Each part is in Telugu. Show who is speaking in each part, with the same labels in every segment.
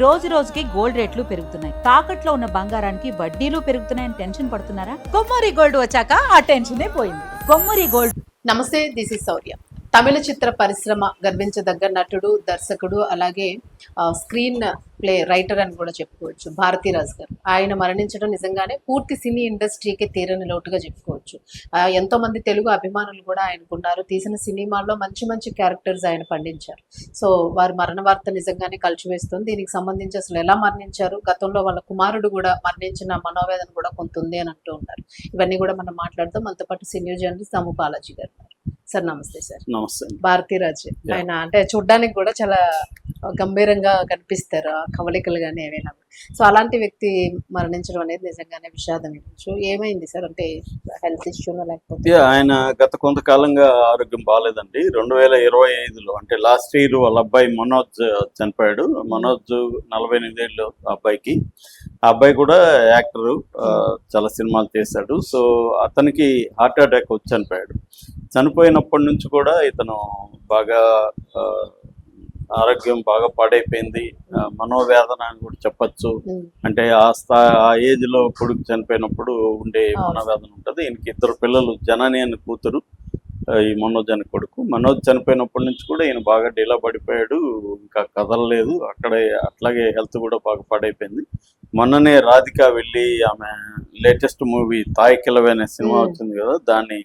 Speaker 1: రోజు రోజుకి గోల్డ్ రేట్లు పెరుగుతున్నాయి. తాకట్లో ఉన్న బంగారానికి వడ్డీలు పెరుగుతున్నాయని టెన్షన్ పడుతున్నారా? కొమ్మూరి గోల్డ్ వచ్చాక ఆ టెన్షనే పోయింది. కొమ్మూరి గోల్డ్.
Speaker 2: నమస్తే, దిస్ ఇస్ శౌర్య. తమిళ చిత్ర పరిశ్రమ గర్వించదగ్గ నటుడు, దర్శకుడు, అలాగే స్క్రీన్ ప్లే రైటర్ అని కూడా చెప్పుకోవచ్చు భారతీరాజ్ గారు. ఆయన మరణించడం నిజంగానే పూర్తి సినీ ఇండస్ట్రీకి తీరని లోటుగా చెప్పుకోవచ్చు. ఎంతో మంది తెలుగు అభిమానులు కూడా ఆయనకున్నారు. తీసిన సినిమాల్లో మంచి మంచి క్యారెక్టర్స్ ఆయన పండించారు. సో వారి మరణ వార్త నిజంగానే కలిచివేస్తుంది. దీనికి సంబంధించి అసలు ఎలా మరణించారు, గతంలో వాళ్ళ కుమారుడు కూడా మరణించిన మనోవేదన కూడా కొంత ఉంది అని అంటూ ఉన్నారు. ఇవన్నీ కూడా మనం మాట్లాడతాం. మనతో పాటు సీనియర్ జర్నలిస్ట్ దాము బాలాజీ గారు. సార్ నమస్తే. సార్
Speaker 3: నమస్తే.
Speaker 2: భారతీరాజ్ ఆయన అంటే చూడ్డానికి కూడా చాలా గంభీరంగా కనిపిస్తారు, కవలికలు కానీ ఏమైనా. సో అలాంటి వ్యక్తి మరణించడం అనేది నిజంగానే విషాదం. ఏమైంది సార్? అంటే హెల్త్ ఇష్యూనా లేకపోతే?
Speaker 3: ఆయన గత కొంతకాలంగా ఆరోగ్యం బాగాలేదండి. 2025లో అంటే లాస్ట్ ఇయర్ వాళ్ళ అబ్బాయి మనోజ్ చనిపోయాడు. మనోజ్ 48 ఏళ్ళు అబ్బాయికి. ఆ అబ్బాయి కూడా యాక్టరు, చాలా సినిమాలు చేశాడు. సో అతనికి హార్ట్ అటాక్ వచ్చి చనిపోయాడు. చనిపోయినప్పటి నుంచి కూడా ఇతను బాగా ఆరోగ్యం బాగా పాడైపోయింది. మనోవేదన అని కూడా చెప్పచ్చు. అంటే ఆ ఏజ్ లో కొడుకు చనిపోయినప్పుడు ఉండే మనోవేదన ఉంటుంది. ఈయనకి 2 పిల్లలు, జనని అని కూతురు, ఈ మనోజ్ అని కొడుకు. మనోజ్ చనిపోయినప్పటి నుంచి కూడా ఈయన బాగా డీలా పడిపోయాడు, ఇంకా కదలలేదు. అట్లాగే హెల్త్ కూడా బాగా పాడైపోయింది. మొన్ననే రాధిక వెళ్ళి ఆమె లేటెస్ట్ మూవీ తాయ్ కిలవే అనే సినిమా వచ్చింది కదా, దాన్ని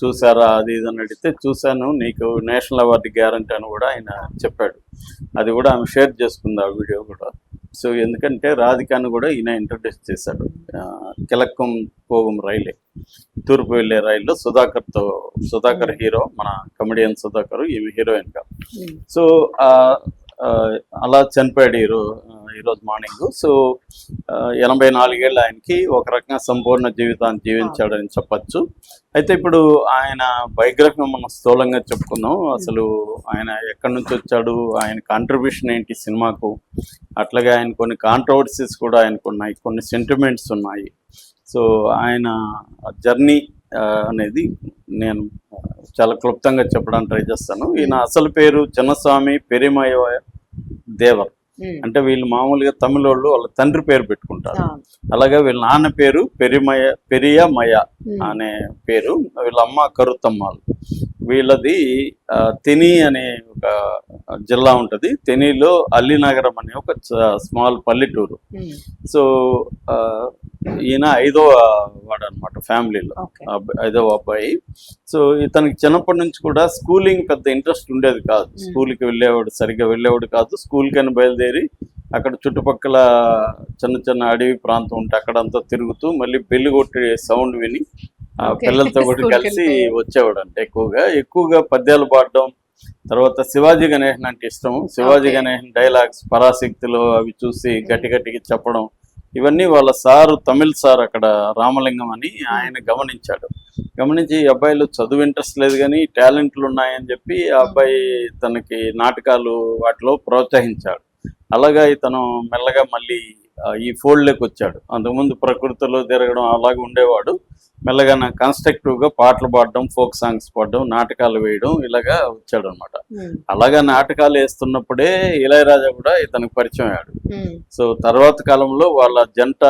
Speaker 3: చూసారా అది ఇది అని అడిగితే చూశాను, నీకు నేషనల్ అవార్డు గ్యారంటీ అని కూడా ఆయన చెప్పాడు. అది కూడా ఆమె షేర్ చేసుకుంది ఆ వీడియో కూడా. సో ఎందుకంటే రాధికాను కూడా ఈయన ఇంట్రడ్యూస్ చేశాడు. కిలక్కం పోగం రైలే, తూర్పు వెళ్ళే రైల్లో సుధాకర్ హీరో, మన కమెడియన్ సుధాకర్, ఈమె హీరోయిన్గా. సో అలా చనిపోయాడు ఈరోజు మార్నింగ్. సో 84 ఏళ్ళు ఆయనకి. ఒక రకంగా సంపూర్ణ జీవితాన్ని జీవించాడని చెప్పచ్చు. అయితే ఇప్పుడు ఆయన బయోగ్రఫీ మనం స్థూలంగా చెప్పుకుందాం. అసలు ఆయన ఎక్కడి నుంచి వచ్చాడు, ఆయన కాంట్రిబ్యూషన్ ఏంటి సినిమాకు, అట్లాగే ఆయన కొన్ని కాంట్రవర్సీస్ కూడా ఆయనకు ఉన్నాయి, కొన్ని సెంటిమెంట్స్ ఉన్నాయి. సో ఆయన జర్నీ అనేది నేను చాలా క్లుప్తంగా చెప్పడానికి ట్రై చేస్తాను. ఈయన అసలు పేరు చిన్నస్వామి పెరిమయ దేవర్. అంటే వీళ్ళు మామూలుగా తమిళోళ్ళు వాళ్ళ తండ్రి పేరు పెట్టుకుంటారు. అలాగే వీళ్ళ నాన్న పేరు పెరియమయ అనే పేరు. వీళ్ళ అమ్మ కరుతమ్మాలు. వీళ్ళది తెని అనే ఒక జిల్లా ఉంటుంది. తెనిలో అల్లినగరం అనే ఒక స్మాల్ పల్లెటూరు. సో ఈయన 5వ వాడు అనమాట ఫ్యామిలీలో, 5వ అబ్బాయి. సో ఇతనికి చిన్నప్పటి నుంచి కూడా స్కూలింగ్ పెద్ద ఇంట్రెస్ట్ ఉండేది కాదు. స్కూల్కి సరిగ్గా వెళ్ళేవాడు కాదు. స్కూల్కి అని బయలుదేరి అక్కడ చుట్టుపక్కల చిన్న చిన్న అడవి ప్రాంతం ఉంటే అక్కడంతా తిరుగుతూ మళ్ళీ బెల్లి కొట్టే సౌండ్ విని ఆ పిల్లలతో కూడా కలిసి వచ్చేవాడు. అంటే ఎక్కువగా పద్యాలు పాడడం, తర్వాత శివాజీ గణేశన్ అంటే ఇష్టం. శివాజీ గణేశన్ డైలాగ్స్, పరాశక్తిలో అవి చూసి గట్టిగా చెప్పడం, ఇవన్నీ వాళ్ళ సారు, తమిళ్ సార్ అక్కడ రామలింగం అని ఆయన గమనించి ఈ అబ్బాయిలో చదువు ఇంట్రెస్ట్ లేదు కానీ టాలెంట్లు ఉన్నాయని చెప్పి ఆ అబ్బాయి తనకి నాటకాలు వాటిలో ప్రోత్సహించాడు. అలాగా ఇతను మెల్లగా మళ్ళీ ఈ ఫోల్డ్లోకి వచ్చాడు. అంతకుముందు ప్రకృతిలో తిరగడం అలాగే ఉండేవాడు. మెల్లగా కన్స్ట్రక్టివ్గా పాటలు పాడడం, ఫోక్ సాంగ్స్ పాడడం, నాటకాలు వేయడం, ఇలాగా వచ్చాడు అనమాట. అలాగా నాటకాలు వేస్తున్నప్పుడే ఇళయరాజా కూడా ఇతనికి పరిచయం అయ్యాడు. సో తర్వాత కాలంలో వాళ్ళ జంట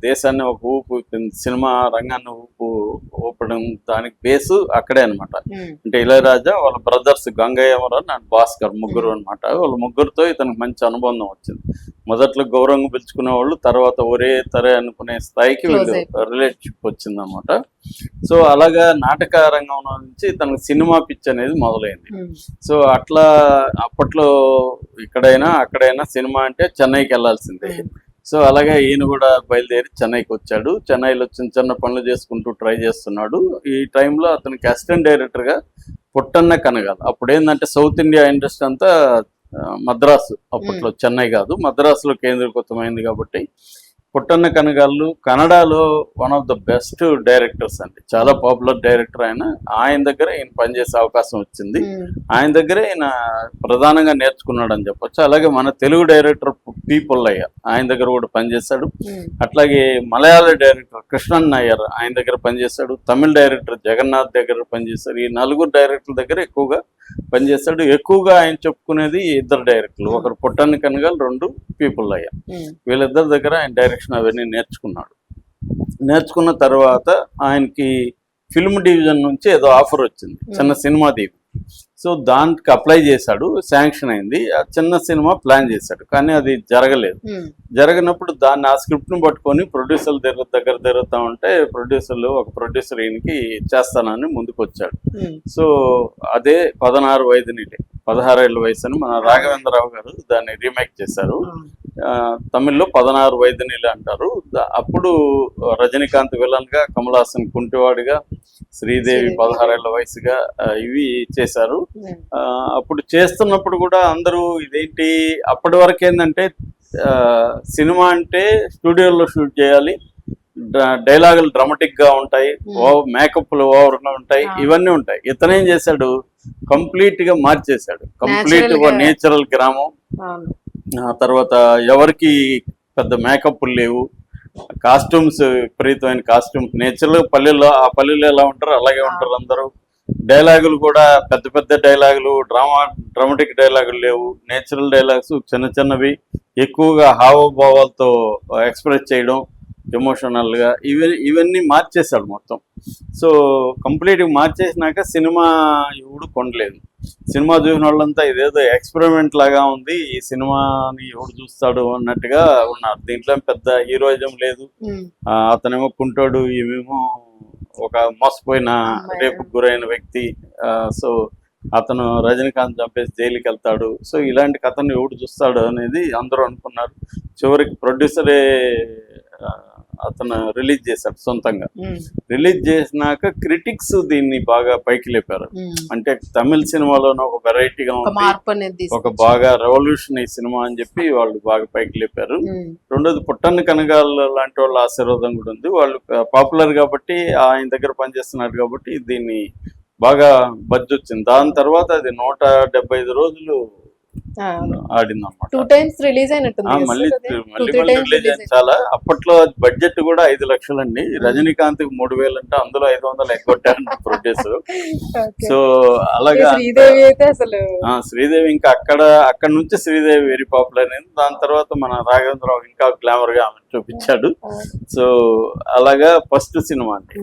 Speaker 3: దేశాన్ని ఒక ఊపు, సినిమా రంగాన్ని ఊపడం, దానికి బేసు అక్కడే అనమాట. అంటే ఇళయరాజా వాళ్ళ బ్రదర్స్ గంగయ్యవరన్ అండ్ భాస్కర్ ముగ్గురు అనమాట. వాళ్ళ ముగ్గురితో ఇతనికి మంచి అనుబంధం వచ్చింది. మొదట్లో గౌరవంగా పిలుచుకునే వాళ్ళు, తర్వాత ఒరే తరే అనుకునే స్థాయికి వీళ్ళు రిలేషన్షిప్ వచ్చింది అనమాట. సో అలాగా నాటక రంగంలో నుంచి తనకు సినిమా పిచ్ అనేది మొదలైంది. సో అట్లా అప్పట్లో అక్కడైనా సినిమా అంటే చెన్నైకి వెళ్ళాల్సిందే. సో అలాగే ఈయన కూడా బయలుదేరి చెన్నైకి వచ్చాడు. చెన్నైలో చిన్న పనులు చేసుకుంటూ ట్రై చేస్తున్నాడు. ఈ టైంలో అతనికి అసిస్టెంట్ డైరెక్టర్గా పుట్టన్న కనగాలి. అప్పుడు ఏంటంటే సౌత్ ఇండియా ఇండస్ట్రీ అంతా మద్రాసు, అప్పట్లో చెన్నై కాదు, మద్రాసులో కేంద్రీకృతమైంది. కాబట్టి పుట్టన్న కనగాళ్ళు కన్నడలో one of the best directors అండి. చాలా పాపులర్ డైరెక్టర్ ఆయన దగ్గర ఈయన పనిచేసే అవకాశం వచ్చింది. ఆయన దగ్గరే ఈయన ప్రధానంగా నేర్చుకున్నాడు అని చెప్పొచ్చు. అలాగే మన తెలుగు డైరెక్టర్ పుల్లయ్య, ఆయన దగ్గర కూడా పనిచేశాడు. అట్లాగే మలయాళ డైరెక్టర్ కృష్ణన్ నాయర్ ఆయన దగ్గర పనిచేశాడు. తమిళ డైరెక్టర్ జగన్నాథ్ దగ్గర పనిచేశాడు. ఈ 4 డైరెక్టర్ల దగ్గర ఎక్కువగా పనిచేశాడు. ఎక్కువగా ఆయన చెప్పుకునేది 2 డైరెక్టర్లు, ఒకరు పుట్టన్ని కనగాలు, 2 పుల్లయ్య. వీళ్ళిద్దరి దగ్గర ఆయన డైరెక్షన్ అవన్నీ నేర్చుకున్నాడు. నేర్చుకున్న తర్వాత ఆయనకి ఫిల్మ్ డివిజన్ నుంచి ఏదో ఆఫర్ వచ్చింది, చిన్న సినిమా దీవి. సో దానికి అప్లై చేశాడు, శాంక్షన్ అయింది. ఆ చిన్న సినిమా ప్లాన్ చేశాడు, కానీ అది జరగలేదు. జరగనప్పుడు దాన్ని ఆ స్క్రిప్ట్ను పట్టుకొని ప్రొడ్యూసర్ల దగ్గర తిరుగుతా ఉంటే ఒక ప్రొడ్యూసర్ ఈయనకి చేస్తానని ముందుకు వచ్చాడు. సో అదే 16 ఏళ్ళ వయసు అని మన రాఘవేంద్రరావు గారు దాన్ని రీమేక్ చేశారు. తమిళ్లో 16 వైద్యనీలు అంటారు. అప్పుడు రజనీకాంత్ విలన్ గా, కమల్ హాసన్ కుంటివాడిగా, శ్రీదేవి 16 ఏళ్ల వయసుగా ఇవి చేశారు. అప్పుడు చేస్తున్నప్పుడు కూడా అందరూ ఇదేంటి, అప్పటి వరకు ఏంటంటే సినిమా అంటే స్టూడియోలో షూట్ చేయాలి, డైలాగులు డ్రామాటిక్ గా ఉంటాయి, మేకప్లు ఓవర్ గా ఉంటాయి, ఇవన్నీ ఉంటాయి. ఇతనేం చేశాడు, కంప్లీట్ గా మార్చేశాడు. కంప్లీట్ నేచురల్ గ్రామం. ఆ తర్వాత ఎవరికి పెద్ద మేకప్లు లేవు, కాస్ట్యూమ్స్ విపరీతమైన కాస్ట్యూమ్స్. నేచురల్ పల్లెల్లో, ఆ పల్లెల్లో ఎలా ఉంటారో అలాగే ఉంటారు అందరూ. డైలాగులు కూడా పెద్ద పెద్ద డైలాగులు, డ్రామాటిక్ డైలాగులు లేవు. నేచురల్ డైలాగ్స్ చిన్నవి, ఎక్కువగా హావభావాలతో ఎక్స్ప్రెస్ చేయడం, ఎమోషనల్గా, ఇవన్నీ మార్చేశాడు మొత్తం. సో కంప్లీట్గా మార్చేసినాక సినిమా ఎవడు కొనలేదు. సినిమా చూసిన వాళ్ళంతా ఇదేదో ఎక్స్పెరిమెంట్ లాగా ఉంది, ఈ సినిమాని ఎవడు చూస్తాడు అన్నట్టుగా ఉన్నారు. దీంట్లో పెద్ద హీరోయిజం లేదు. అతనేమో కుంటాడు, ఈమెమో ఒక మోసపోయిన, రేపు గురైన వ్యక్తి. సో అతను రజనీకాంత్ చంపేసి జైలుకి వెళ్తాడు. సో ఇలాంటి కథను ఎవడు చూస్తాడు అనేది అందరూ అనుకున్నారు. చివరికి ప్రొడ్యూసరే అతను రిలీజ్ చేశాడు సొంతంగా. రిలీజ్ చేసినాక క్రిటిక్స్ దీన్ని బాగా పైకి లేపారు. అంటే తమిళ సినిమాలోనే ఒక వెరైటీగా ఉంది, ఒక బాగా రెవల్యూషన్ ఈ సినిమా అని చెప్పి వాళ్ళు బాగా పైకి లేపారు. రెండోది పుట్టన్ని కనగాల లాంటి వాళ్ళ ఆశీర్వాదం కూడా ఉంది. వాళ్ళు పాపులర్ కాబట్టి, ఆయన దగ్గర పనిచేస్తున్నారు కాబట్టి దీన్ని బాగా బడ్జ్ వచ్చింది. దాని తర్వాత అది 175 రోజులు ఆడిందన్నమాట.
Speaker 2: 2 times రిలీజ్ అయినట్టుంది.
Speaker 3: మళ్ళీ రిలీజ్ అయింది. చాలా అప్పట్లో బడ్జెట్ కూడా 5 లక్షలు అండి. రజనీకాంత్ 3,000 అంటే అందులో 500 ఎగ్గొట్టారు ప్రొడ్యూసర్. సో అలాగా శ్రీదేవి ఇంకా అక్కడ నుంచి శ్రీదేవి వెరీ పాపులర్ అయింది. దాని తర్వాత మన రాఘవేంద్రరావు ఇంకా గ్లామర్ గా ఆమె చూపించాడు. సో అలాగా ఫస్ట్ సినిమా అండి.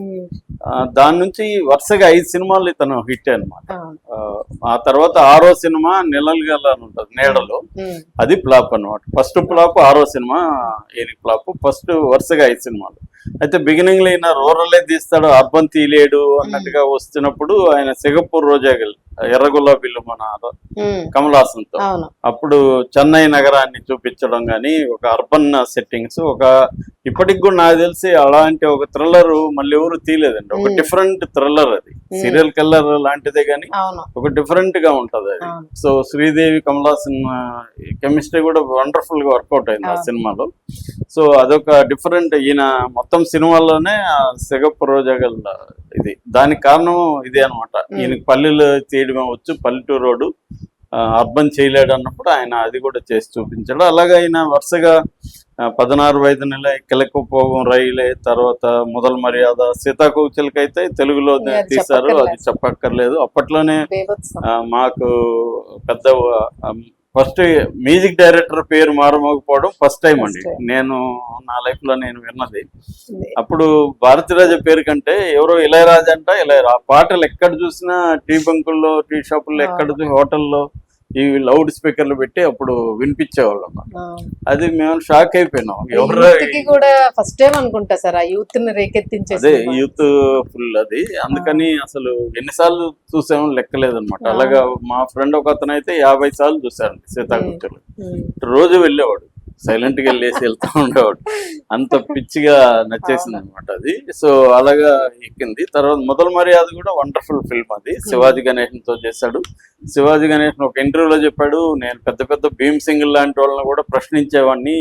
Speaker 3: దాని నుంచి వరుసగా 5 సినిమాలు ఇతను హిట్ అన్నమాట. ఆ తర్వాత 6వ సినిమా నెలలుగా ఉంటది, నీడలో, అది ఫ్లాప్ అన్నమాట. ఫస్ట్ ఫ్లాప్ 6వ సినిమా ఏది ఫ్లాప్. ఫస్ట్ వరుసగా 5 సినిమాలు. అయితే బిగినింగ్ లో ఈయన రూరలే తీస్తాడు, అర్బన్ తీలేడు అన్నట్టుగా వస్తున్నప్పుడు ఆయన సిగపూర్ రోజాగల్, ఎర్ర గులాబీలు మన కమల్ హాసన్ తో అప్పుడు చెన్నై నగరాన్ని చూపించడం గానీ, ఒక అర్బన్ సెట్టింగ్స్, ఒక ఇప్పటికి కూడా నాకు తెలిసి అలాంటి ఒక థ్రిల్లర్ మళ్ళీ ఎవరు తీయలేదండి. ఒక డిఫరెంట్ థ్రిల్లర్, అది సీరియల్ కిల్లర్ లాంటిదే గానీ ఒక డిఫరెంట్ గా ఉంటది అది. సో శ్రీదేవి కమల్ హాసన్ కెమిస్ట్రీ కూడా వండర్ఫుల్ గా వర్కౌట్ అయింది ఆ సినిమాలో. సో అదొక డిఫరెంట్. ఈయన మొత్తం సినిమాల్లోనే సిగపూర్ రోజాగల్ ఇది, దానికి కారణం ఇదే అనమాట. ఈయనకి పల్లెలు చేయడమే వచ్చు, పల్లెటూరు రోడ్డు, అర్బన్ చేయలేడు అన్నప్పుడు ఆయన అది కూడా చేసి చూపించాడు. అలాగే ఆయన వరుసగా 16 వైద్యునిల, కిలకపోగం రైలే, తర్వాత మొదల మర్యాద, సీతాకోకచిలుక అయితే తెలుగులో తీశారు, అది చెప్పక్కర్లేదు. అప్పట్లోనే మాకు పెద్ద ఫస్ట్ మ్యూజిక్ డైరెక్టర్ పేరు మారమోకపోవడం ఫస్ట్ టైం అండి నేను నా లైఫ్ లో నేను విన్నది. అప్పుడు భారతీరాజా పేరు కంటే ఎవరో ఇళయరాజా అంట, ఇళయరాజా పాటలు ఎక్కడ చూసినా టీ బంకుల్లో, టీ షాపుల్లో, ఎక్కడ హోటల్లో ఈ లౌడ్ స్పీకర్లు పెట్టి అప్పుడు వినిపించేవాళ్ళం. అది మేము షాక్ అయిపోయినాం. ఎవరు
Speaker 2: కూడా ఫస్ట్ టైం అనుకుంటా సార్ ఆ యూత్ ని రేకెత్తించే,
Speaker 3: అదే యూత్ ఫుల్ అది. అందుకని అసలు ఎన్నిసార్లు చూసామో లెక్కలేదు అనమాట. అలాగా మా ఫ్రెండ్ ఒక అతను అయితే 50 సార్లు చూశారు సీతాకోకచిలుక. రోజు వెళ్ళేవాడు, సైలెంట్ గా వెళ్ళేసి వెళ్తూ ఉండేవాడు. అంత పిచ్చిగా నచ్చేసింది అనమాట అది. సో అలాగా ఎక్కింది. తర్వాత మొదల మర్యాద కూడా వండర్ఫుల్ ఫిల్మ్ అది. శివాజీ గణేషన్ తో చేశాడు. శివాజీ గణేషన్ ఒక ఇంటర్వ్యూలో చెప్పాడు, నేను పెద్ద పెద్ద భీమ్ సింగ్ లాంటి వాళ్ళని కూడా ప్రశ్నించేవాడిని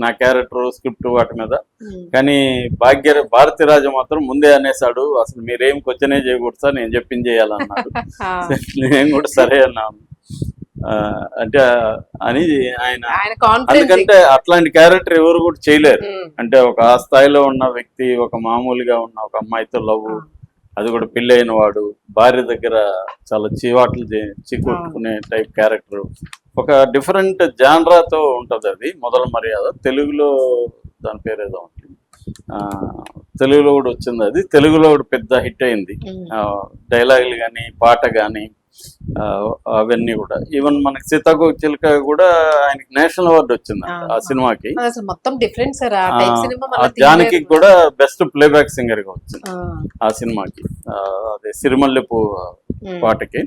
Speaker 3: నా క్యారెక్టర్, స్క్రిప్ట్ వాటి మీద. కానీ భారతీరాజు మాత్రం ముందే అనేసాడు, అసలు మీరేం క్వశ్చనే చేయకూడదు సార్, నేను చెప్పింది చేయాలన్నాడు. నేను కూడా సరే అన్నాను. అంటే అని ఆయన
Speaker 2: ఆయన కాన్ఫిడెన్స్
Speaker 3: అందుకంటే అట్లాంటి క్యారెక్టర్ ఎవరు కూడా చేయలేరు. అంటే ఒక ఆ స్థాయిలో ఉన్న వ్యక్తి ఒక మామూలుగా ఉన్న ఒక అమ్మాయితో లవ్, అది కూడా పెళ్ళి అయిన వాడు, భార్య దగ్గర చాలా చీవాట్లు చీకొట్టుకునే టైప్ క్యారెక్టర్, ఒక డిఫరెంట్ జాన్రాతో ఉంటది. అది మొదల మర్యాద తెలుగులో దాని పేరు ఏదో ఉంటుంది, తెలుగులో కూడా వచ్చింది. అది తెలుగులో కూడా పెద్ద హిట్ అయింది. డైలాగులు కానీ పాట కానీ అవన్నీ కూడా. ఈవెన్ మనకి సీతాకోకచిలుక కూడా ఆయనకి నేషనల్ అవార్డు వచ్చింది ఆ సినిమాకి.
Speaker 2: అసలు మొత్తం డిఫరెంట్ సార్ ఆ టైప్ సినిమా.
Speaker 3: జానకి కూడా బెస్ట్ ప్లేబ్యాక్ సింగర్ గా వచ్చింది ఆ సినిమాకి, అదే సిరిమల్లెపు పాటకి.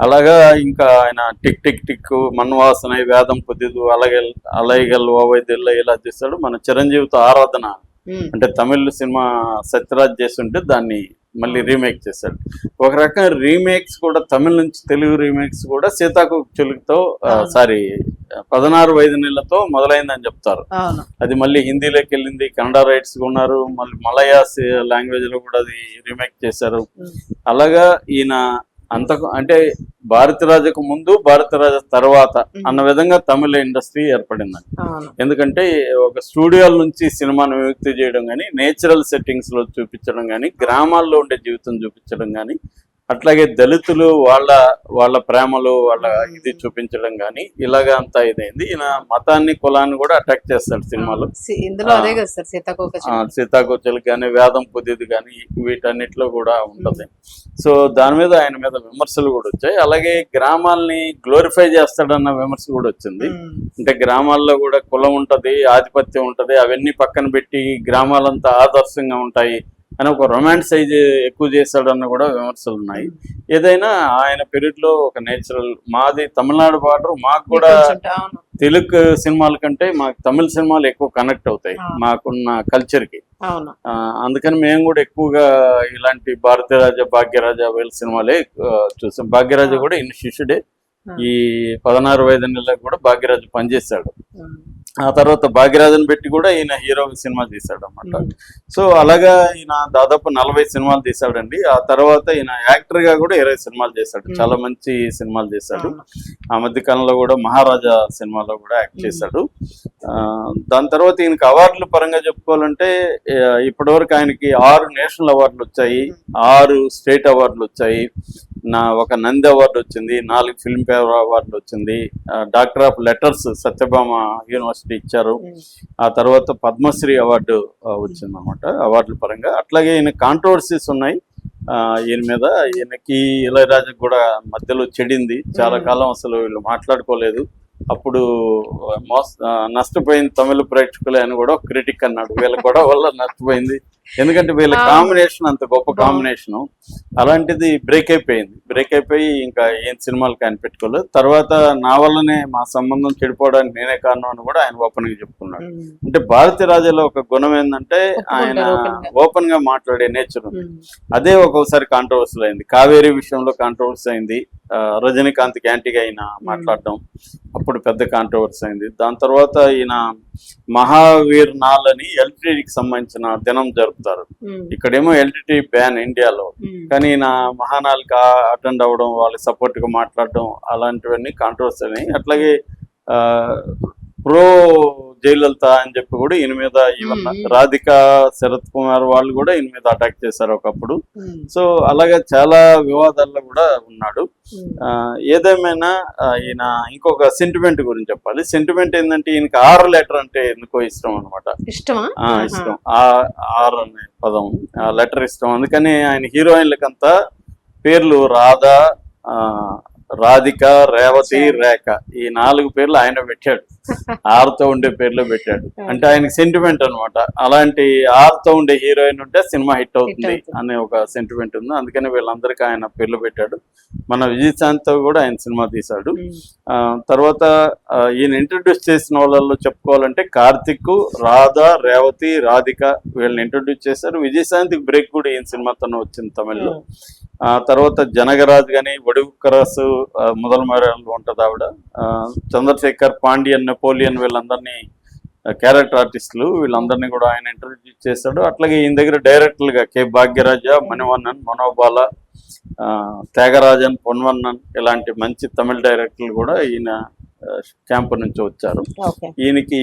Speaker 3: అలాగా ఇంకా ఆయన టిక్ టిక్ టిక్, మన్వాసన, వేదం పొద్దు, అలైగల్ ఓవైద్యుల్లో ఇలా చేస్తాడు. మన చిరంజీవితో ఆరాధన అంటే తమిళ్ సినిమా సత్యరాజ్ చేస్తుంటే దాన్ని మళ్ళీ రీమేక్ చేశాడు. ఒక రకంగా రీమేక్స్ కూడా తమిళ నుంచి తెలుగు రీమేక్స్ కూడా సీతాకోకచిలుకతో సారీ 16 వయదునిళ్లతో మొదలైందని చెప్తారు. అది మళ్ళీ హిందీలోకి వెళ్ళింది, కన్నడ రైట్స్ ఉన్నారు, మళ్ళీ మలయాస్ లాంగ్వేజ్ లో కూడా అది రీమేక్ చేశారు. అలాగా ఈయన అంతకు అంటే భారతీరాజకు ముందు భారతీరాజ తర్వాత అన్న విధంగా తమిళ ఇండస్ట్రీ ఏర్పడిందండి. ఎందుకంటే ఒక స్టూడియోల నుంచి సినిమాను విముక్తి చేయడం కానీ, నేచురల్ సెట్టింగ్స్ లో చూపించడం కానీ, గ్రామాల్లో ఉండే జీవితం చూపించడం కానీ, అట్లాగే దళితులు వాళ్ళ ప్రేమలు వాళ్ళ ఇది చూపించడం కానీ ఇలాగా అంతా ఇదైంది. ఈయన మతాన్ని కులాన్ని కూడా అటాక్ చేస్తాడు సినిమాలో.
Speaker 2: ఇందులో అదే కదా సార్
Speaker 3: సీతాకోకచిలుక కానీ, వేదం పొద్దు కానీ వీటన్నిటిలో కూడా ఉంటది. సో దాని మీద ఆయన మీద విమర్శలు కూడా వచ్చాయి. అలాగే గ్రామాల్ని గ్లోరిఫై చేస్తాడన్న విమర్శ కూడా వచ్చింది. అంటే గ్రామాల్లో కూడా కులం ఉంటది, ఆధిపత్యం ఉంటది, అవన్నీ పక్కన పెట్టి గ్రామాలంతా ఆదర్శంగా ఉంటాయి అని ఒక రొమాంటిసైజ్ ఎక్కువ చేశాడన్న కూడా విమర్శలు ఉన్నాయి. ఏదైనా ఆయన పీరియడ్ లో ఒక నేచురల్, మాది తమిళనాడు బార్డర్, మాకు కూడా తెలుగు సినిమాల కంటే మాకు తమిళ సినిమాలు ఎక్కువ కనెక్ట్ అవుతాయి మాకున్న కల్చర్ కి. అందుకని మేము కూడా ఎక్కువగా ఇలాంటి భారతీరాజ, భాగ్యరాజ వీళ్ళ సినిమాలే చూసాం. భాగ్యరాజ కూడా ఇన్ శిష్యుడే. ఈ 16 వయదునిళ్ళకి కూడా భాగ్యరాజు పనిచేశాడు. ఆ తర్వాత భాగ్యరాజుని పెట్టి కూడా ఈయన హీరో సినిమా తీశాడు అన్నమాట. సో అలాగా ఈయన దాదాపు 40 సినిమాలు తీశాడండి. ఆ తర్వాత ఈయన యాక్టర్ గా కూడా 20 సినిమాలు చేశాడు, చాలా మంచి సినిమాలు చేశాడు. ఆ మధ్య కాలంలో కూడా మహారాజా సినిమాలో కూడా యాక్ట్ చేశాడు. దాని తర్వాత ఈయనకి అవార్డుల పరంగా చెప్పుకోవాలంటే ఇప్పటివరకు ఆయనకి 6 నేషనల్ అవార్డులు వచ్చాయి, 6 స్టేట్ అవార్డులు వచ్చాయి, ఒక నంది అవార్డు వచ్చింది, 4 ఫిల్మ్ఫేర్ అవార్డులు వచ్చింది, doctor of letters Satyabhama university ఇచ్చారు. ఆ తర్వాత పద్మశ్రీ అవార్డు వచ్చింది అనమాట అవార్డుల పరంగా. అట్లాగే ఈయన కాంట్రవర్సీస్ ఉన్నాయి ఈయన మీద. ఈయనకి ఇళయరాజుకి కూడా మధ్యలో చెడింది, చాలా కాలం అసలు వీళ్ళు మాట్లాడుకోలేదు. అప్పుడు నష్టపోయింది తమిళ ప్రేక్షకులే అని కూడా క్రిటిక్ అన్నాడు. వీళ్ళ గొడవ వల్ల నష్టపోయింది, ఎందుకంటే వీళ్ళ కాంబినేషన్ అంత గొప్ప కాంబినేషను. అలాంటిది బ్రేక్ అయిపోయి ఇంకా ఏం సినిమాలు కనిపెట్టుకోలేదు. తర్వాత నా వల్లనే మా సంబంధం చెడిపోవడానికి నేనే కారణం అని కూడా ఆయన ఓపెన్ గా చెప్పుకున్నాడు. అంటే భారతీరాజలో ఒక గుణం ఏంటంటే ఆయన ఓపెన్ గా మాట్లాడే నేచర్ ఉంది. అదే ఒక్కొక్కసారి కాంట్రవర్సీ అయింది. కావేరీ విషయంలో కాంట్రవర్సీ అయింది, రజనీకాంత్కి యాంటీగా ఆయన మాట్లాడడం అప్పుడు పెద్ద కాంట్రవర్సీ అయింది. దాని తర్వాత ఈయన మహావీర్ నాల్ అని ఎల్టీటీకి సంబంధించిన దినం జరుపుతారు. ఇక్కడేమో ఎల్టీటీ బ్యాన్ ఇండియాలో, కానీ ఈయన మహానాల్కి అటెండ్ అవ్వడం, వాళ్ళకి సపోర్ట్ గా మాట్లాడడం అలాంటివన్నీ కాంట్రవర్సీ అయినాయి. అట్లాగే ప్రో జయలలిత అని చెప్పి కూడా ఈయన మీద ఈవెన్ రాధిక, శరత్ కుమార్ వాళ్ళు కూడా ఈయన మీద అటాక్ చేశారు ఒకప్పుడు. సో అలాగే చాలా వివాదాల్లో కూడా ఉన్నాడు. ఏదేమైనా ఈయన ఇంకొక సెంటిమెంట్ గురించి చెప్పాలి. సెంటిమెంట్ ఏంటంటే ఈయనకి 6 లెటర్ అంటే ఎందుకో ఇష్టం అనమాట. ఇష్టం. ఆర్ అనే పదం, ఆ లెటర్ ఇష్టం. అందుకని ఆయన హీరోయిన్లకంతా పేర్లు రాధా, రాధిక, రేవతి, రేఖ ఈ 4 పేర్లు ఆయన పెట్టాడు. 6తో ఉండే పేర్లు పెట్టాడు. అంటే ఆయనకి సెంటిమెంట్ అనమాట. అలాంటి 6తో ఉండే హీరోయిన్ ఉంటే సినిమా హిట్ అవుతుంది అనే ఒక సెంటిమెంట్ ఉంది. అందుకని వీళ్ళందరికీ ఆయన పేర్లు పెట్టాడు. మన విజయశాంతితో కూడా ఆయన సినిమా తీశాడు. తర్వాత ఈయన ఇంట్రడ్యూస్ చేసిన వాళ్ళల్లో చెప్పుకోవాలంటే కార్తిక్, రాధా, రేవతి, రాధిక వీళ్ళని ఇంట్రడ్యూస్ చేశారు. విజయశాంతికి బ్రేక్ కూడా ఈయన సినిమాతోనే వచ్చింది తమిళ్లో. తర్వాత జనగరాజ్ కానీ, వడుకరసు మొదల మర్యాదలు ఉంటుంది ఆవిడ, చంద్రశేఖర్, పాండ్యన్, నెపోలియన్ వీళ్ళందరినీ క్యారెక్టర్ ఆర్టిస్టులు వీళ్ళందరినీ కూడా ఆయన ఇంట్రడ్యూస్ చేశాడు. అట్లాగే ఈయన దగ్గర డైరెక్టర్లుగా కె భాగ్యరాజ, మణివన్నన్, మనోబాల, త్యాగరాజన్, పొన్వన్నన్ ఇలాంటి మంచి తమిళ డైరెక్టర్లు కూడా ఈయన క్యాంపు నుంచి వచ్చారు.
Speaker 2: ఓకే.
Speaker 3: ఈయనకి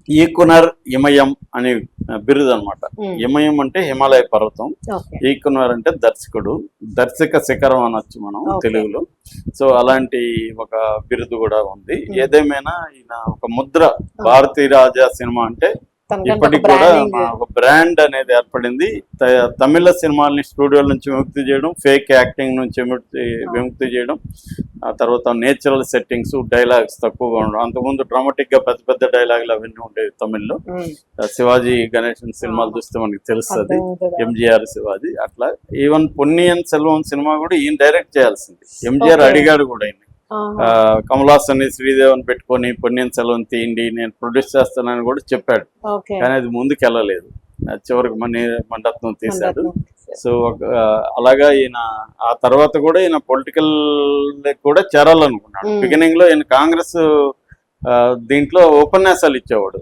Speaker 3: ఈకునర్ ఇమయం అనే బిరుదు అనమాట. ఇమయం అంటే హిమాలయ పర్వతం,
Speaker 2: ఓకే.
Speaker 3: ఈకునర్ అంటే దర్శకుడు, దర్శక శిఖరం అనొచ్చు మనం తెలుగులో. సో అలాంటి ఒక బిరుదు కూడా ఉంది. ఏదేమైనా ఈయన ఒక ముద్ర, భారతీ రాజా సినిమా అంటే ఇప్పటికి కూడా ఒక బ్రాండ్ అనేది ఏర్పడింది. తమిళ సినిమాల్ని స్టూడియోల నుంచి విముక్తి చేయడం, ఫేక్ యాక్టింగ్ నుంచి విముక్తి చేయడం, ఆ తర్వాత నేచురల్ సెట్టింగ్స్, డైలాగ్స్ తక్కువగా ఉండడం. అంతకుముందు డ్రామాటిక్ గా పెద్ద పెద్ద డైలాగులు అవన్నీ ఉండేవి తమిళ్లో. శివాజీ గణేశన్ సినిమాలు చూస్తే మనకి తెలుస్తుంది, ఎంజీఆర్ శివాజీ అట్లా. ఈవెన్ పొన్నియిన్ సెల్వం సినిమా కూడా ఈయన డైరెక్ట్ చేయాల్సింది. ఎంజీఆర్ అడిగాడు కూడా ఈయన. కమలాసన్ శ్రీదేవన్ పెట్టుకొని పొన్నియిన్ సెల్వం తీయండి, నేను ప్రొడ్యూస్ చేస్తానని కూడా చెప్పాడు. కానీ అది ముందుకు వెళ్ళలేదు. చివరికి మణిరత్నం తీశాడు. సో అలాగా ఈయన ఆ తర్వాత కూడా ఈయన పొలిటికల్ కూడా చేరాలనుకున్నాడు. బిగినింగ్ లో ఈయన కాంగ్రెస్ దీంట్లో ఉపన్యాసాలు ఇచ్చేవాడు.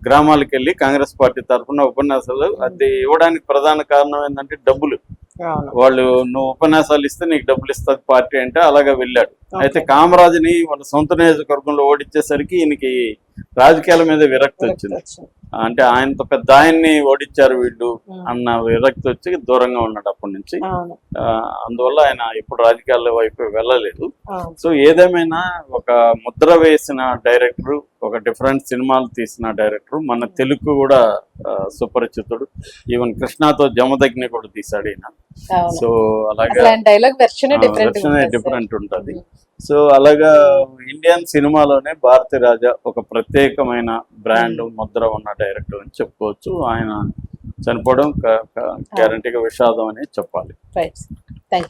Speaker 3: గ్రామాలకు వెళ్ళి కాంగ్రెస్ పార్టీ తరఫున ఉపన్యాసాలు. అది ఇవ్వడానికి ప్రధాన కారణం ఏంటంటే డబ్బులు. వాళ్ళు నువ్వు ఉపన్యాసాలు ఇస్తే నీకు డబ్బులు ఇస్తుంది పార్టీ అంటే అలాగా వెళ్ళాడు. అయితే కామరాజుని వాళ్ళ సొంత నియోజకవర్గంలో ఓడించేసరికి ఈయనకి రాజకీయాల మీద విరక్తి వచ్చింది. అంటే ఆయనతో పెద్ద ఆయన్ని ఓడించారు వీళ్ళు అన్న విరక్తి వచ్చి దూరంగా ఉన్నాడు అప్పటి నుంచి. అందువల్ల ఆయన ఇప్పుడు రాజకీయాల వైపు వెళ్ళలేదు. సో ఏదేమైనా ఒక ముద్ర వేసిన డైరెక్టర్, ఒక డిఫరెంట్ సినిమాలు తీసిన డైరెక్టర్, మన తెలుగు కూడా సుపరిచితుడు. ఈవెన్ కృష్ణతో జమదగ్ని కూడా తీశాడు ఈయన. సో అలాగే డిఫరెంట్ ఉంటది. సో అలాగా ఇండియన్ సినిమాలోనే భారతీ రాజా ఒక ప్రత్యేకమైన బ్రాండ్, ముద్ర ఉన్న డైరెక్టర్ అని చెప్పుకోవచ్చు. ఆయన చనిపోవడం గ్యారంటీగా విషాదం అనేది చెప్పాలి.
Speaker 2: Thank you.